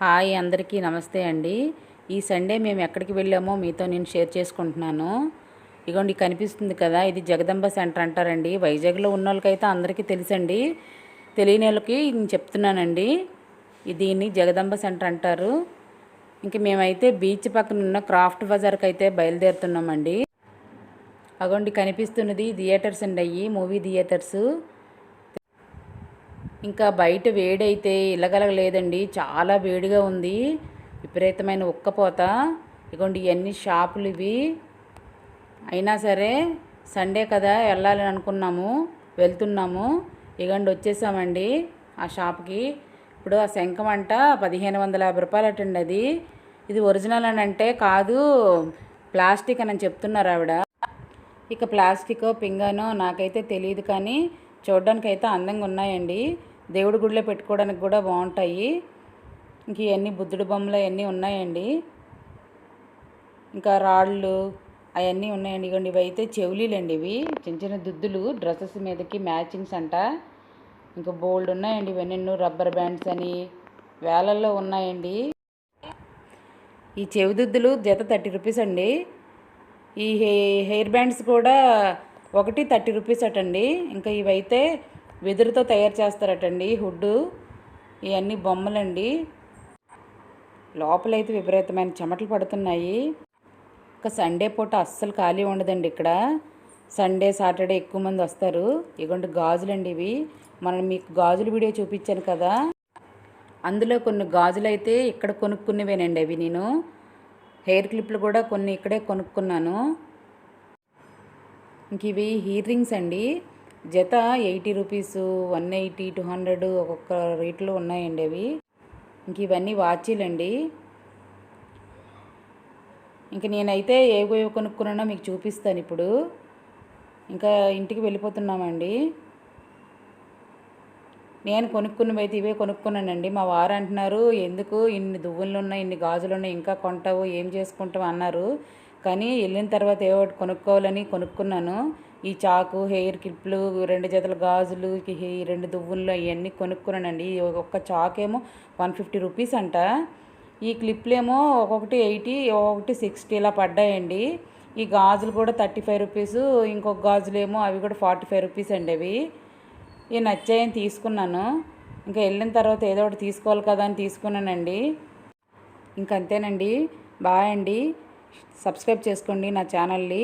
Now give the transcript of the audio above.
Hi అందరికీ నమస్తే అండి. ఈ సండే మేము ఎక్కడికి వెళ్ళామో మీతో నేను షేర్ చేసుకుంటున్నాను. ఇగోండి కనిపిస్తుంది కదా, ఇది జగదంబ సెంటర్ అంటారండి. వైజాగ్లో ఉన్న వాళ్ళకైతే అందరికీ తెలుసండి, తెలియని వాళ్ళకి నేను చెప్తున్నానండి. దీన్ని జగదంబ సెంటర్ అంటారు. ఇంక మేమైతే బీచ్ పక్కన ఉన్న క్రాఫ్ట్ బజార్కి అయితే బయలుదేరుతున్నామండి. అగోండి కనిపిస్తున్నది థియేటర్స్ అండి, అయ్యి మూవీ థియేటర్స్. ఇంకా బయట వేడైతే ఇళ్ళగలగలేదండి, చాలా వేడిగా ఉంది, విపరీతమైన ఉక్కపోత. ఇగోండి ఇవన్నీ షాపులు ఇవి. అయినా సరే సండే కదా వెళ్ళాలని అనుకున్నాము, వెళ్తున్నాము. ఇగోండి వచ్చేసామండి ఆ షాప్కి. ఇప్పుడు ఆ శంఖం అంట 1550 రూపాయలు అటండి. అది ఇది ఒరిజినల్ అని అంటే కాదు, ప్లాస్టిక్ అని చెప్తున్నారు ఆవిడ. ఇక ప్లాస్టిక్ పింగానో నాకైతే తెలియదు, కానీ చూడడానికి అయితే అందంగా ఉన్నాయండి. దేవుడి గుడిలో పెట్టుకోవడానికి కూడా బాగుంటాయి. ఇంక ఇవన్నీ బుద్ధుడి బొమ్మలు అవన్నీ ఉన్నాయండి. ఇంకా రాళ్ళు అవన్నీ ఉన్నాయండి. ఇవ్వండి ఇవి అయితే చెవులీలండి, ఇవి చిన్న చిన్న దుద్దులు డ్రెస్సెస్ మీదకి మ్యాచింగ్స్ అంట. ఇంకా బోల్డ్ ఉన్నాయండి ఇవన్నీ, రబ్బర్ బ్యాండ్స్ అని వేలల్లో ఉన్నాయండి. ఈ చెవి దుద్దులు జత 30 రూపీస్ అండి. ఈ హెయిర్ బ్యాండ్స్ కూడా ఒకటి 30 రూపీస్ అటండి. ఇంకా ఇవైతే వెదురుతో తయారు చేస్తారటండి, హుడ్డు. ఇవన్నీ బొమ్మలండి. లోపలైతే విపరీతమైన చెమటలు పడుతున్నాయి. ఇంకా సండే పూట అస్సలు ఖాళీ ఉండదండి ఇక్కడ. సండే సాటర్డే ఎక్కువ మంది వస్తారు. ఇగోండి గాజులండి ఇవి. మనం మీకు గాజుల వీడియో చూపించాను కదా, అందులో కొన్ని గాజులు అయితే ఇక్కడ కొనుక్కునేవేనండి అవి. నేను హెయిర్ క్లిప్లు కూడా కొన్ని ఇక్కడే కొనుక్కున్నాను. ఇంక ఇవి ఇయర్ రింగ్స్ అండి, జత 80 రూపీస్, 180, 200 ఒక్కొక్క రేట్లో ఉన్నాయండి అవి. ఇంక ఇవన్నీ వాచీలండి. ఇంక నేనైతే ఏవో కొనుక్కున్నానో మీకు చూపిస్తాను ఇప్పుడు. ఇంకా ఇంటికి వెళ్ళిపోతున్నామండి. నేను కొనుక్కున్నవి అయితే ఇవే కొనుక్కున్నానండి. మా వారు అంటున్నారు, ఎందుకు ఇన్ని దువ్వులు ఉన్నాయి, ఇన్ని గాజులు ఉన్నాయి, ఇంకా కొంటావు, ఏం చేసుకుంటావు అన్నారు. కానీ వెళ్ళిన తర్వాత ఏవో ఒకటి కొనుక్కోవాలని కొనుక్కున్నాను. ఈ చాకు, హెయిర్ క్లిప్లు, 2 జతల గాజులు, 2 దువ్వులు ఇవన్నీ కొనుక్కున్నానండి. ఒక్క చాకేమో 150 రూపీస్ అంట. ఈ క్లిప్లు ఏమో ఒక్కొక్కటి 80, ఒక్కొక్కటి 60 ఇలా పడ్డాయండి. ఈ గాజులు కూడా 35 రూపీస్, ఇంకొక గాజులేమో అవి కూడా 45 రూపీస్ అండి. అవి ఇవి నచ్చాయని తీసుకున్నాను. ఇంకా వెళ్ళిన తర్వాత ఏదో ఒకటి తీసుకోవాలి కదా అని తీసుకున్నానండి. ఇంకంతేనండి, బాయ్ అండి. సబ్స్క్రైబ్ చేసుకోండి నా ఛానల్ని.